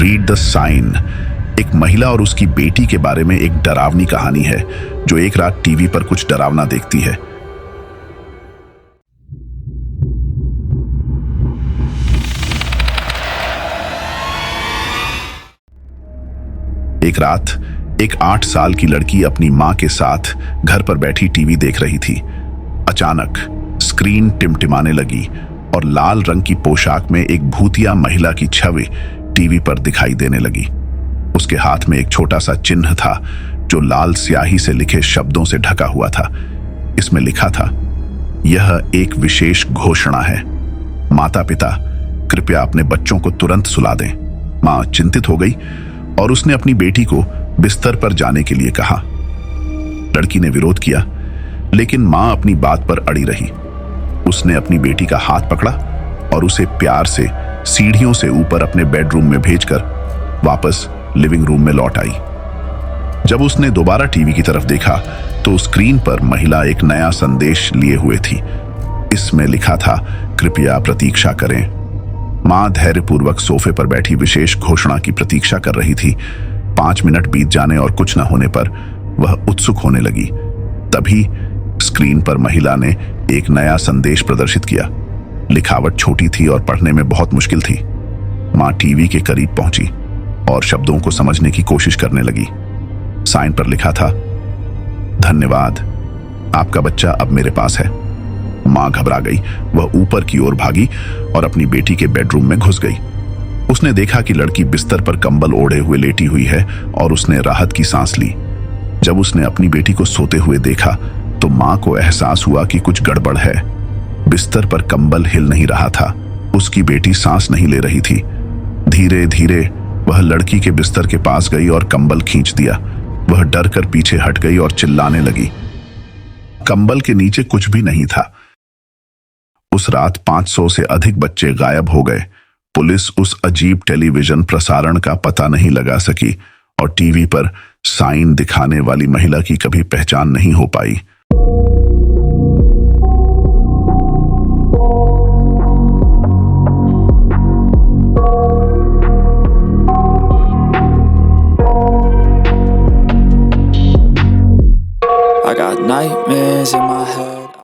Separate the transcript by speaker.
Speaker 1: Read the sign एक महिला और उसकी बेटी के बारे में एक डरावनी कहानी है जो एक रात टीवी पर कुछ डरावना देखती है। एक रात एक 8 साल की लड़की अपनी मां के साथ घर पर बैठी टीवी देख रही थी। अचानक स्क्रीन टिमटिमाने लगी और लाल रंग की पोशाक में एक भूतिया महिला की छवि टीवी पर दिखाई देने लगी। उसके हाथ में एक छोटा सा चिन्ह था जो लाल स्याही से लिखे शब्दों से ढका हुआ था। इसमें लिखा था, यह एक विशेष घोषणा है, माता पिता कृपया अपने बच्चों को तुरंत सुला दें। मां चिंतित हो गई और उसने अपनी बेटी को बिस्तर पर जाने के लिए कहा। लड़की ने विरोध किया, लेकिन मां अपनी बात पर अड़ी रही। उसने अपनी बेटी का हाथ पकड़ा और उसे प्यार से सीढ़ियों से ऊपर अपने बेडरूम में भेजकर वापस लिविंग रूम में लौट आई। जब उसने दोबारा टीवी की तरफ देखा तो स्क्रीन पर महिला एक नया संदेश लिए हुए थी। इसमें लिखा था, कृपया प्रतीक्षा करें। मां धैर्यपूर्वक सोफे पर बैठी विशेष घोषणा की प्रतीक्षा कर रही थी। 5 मिनट बीत जाने और कुछ न होने पर वह उत्सुक होने लगी। तभी स्क्रीन पर महिला ने एक नया संदेश प्रदर्शित किया। लिखावट छोटी थी और पढ़ने में बहुत मुश्किल थी। मां टीवी के करीब पहुंची और शब्दों को समझने की कोशिश करने लगी। साइन पर लिखा था, धन्यवाद, आपका बच्चा अब मेरे पास है। मां घबरा गई। वह ऊपर की ओर भागी और अपनी बेटी के बेडरूम में घुस गई। उसने देखा कि लड़की बिस्तर पर कंबल ओढ़े हुए लेटी हुई है और उसने राहत की सांस ली। जब उसने अपनी बेटी को सोते हुए देखा तो मां को एहसास हुआ कि कुछ गड़बड़ है। बिस्तर पर कंबल हिल नहीं रहा था। उसकी बेटी सांस नहीं ले रही थी। धीरे धीरे वह लड़की के बिस्तर के पास गई और कंबल खींच दिया। वह डर कर पीछे हट गई और चिल्लाने लगी। कंबल के नीचे कुछ भी नहीं था। उस रात 500 से अधिक बच्चे गायब हो गए। पुलिस उस अजीब टेलीविजन प्रसारण का पता नहीं लगा सकी और टीवी पर साइन दिखाने वाली महिला की कभी पहचान नहीं हो पाई।
Speaker 2: I got nightmares in my head.